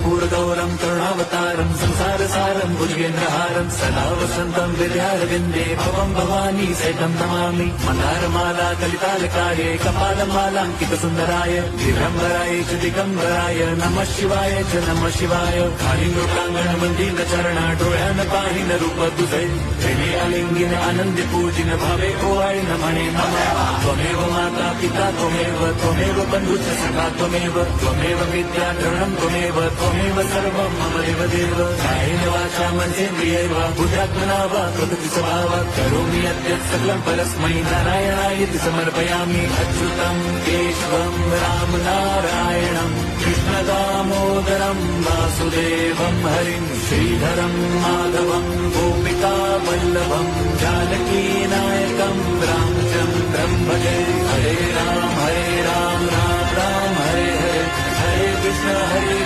कर्पूरगौरं करुणावतारं संसारसारं भुजगेन्द्रहारं सदा वसन्तं विद्यारविन्दे भवं भवानी सहितं नमामि। मन्दारमाला कलितालकाये कपालमालाङ्कितसुन्दराय दिगम्बराय च दिगम्बराय नमः शिवाय च नमः शिवाय। कालिंगोप्राङ्गणमन्दिरचरण डोळ्यान पाहिन रूप तुझे प्रेमे अलिंगिन आनंदी पूजिन भावे ओवाळिन म्हणे नमः। त्वमेव माता पिता त्वमेव बन्धुश्च सखा त्वमेव विद्याधरणं त्वमेव सर्वं मम देवदेव। कायेन वाचा मनसेन्द्रियैर्वा बुद्ध्यात्मना वा प्रकृति स्वभावात् करोमि यद्यत् सकलं परस्मै नारायणायेति समर्पयामि। अच्युतं केशवं राम नारायणं कृष्णदामोदरं वासुदेवं हरिं श्रीधरं माधवं गोपिका वल्लभं जानकीनायकं रामचन्द्रं भजे। हरे राम राम राम हरे हरे हरे कृष्ण हरे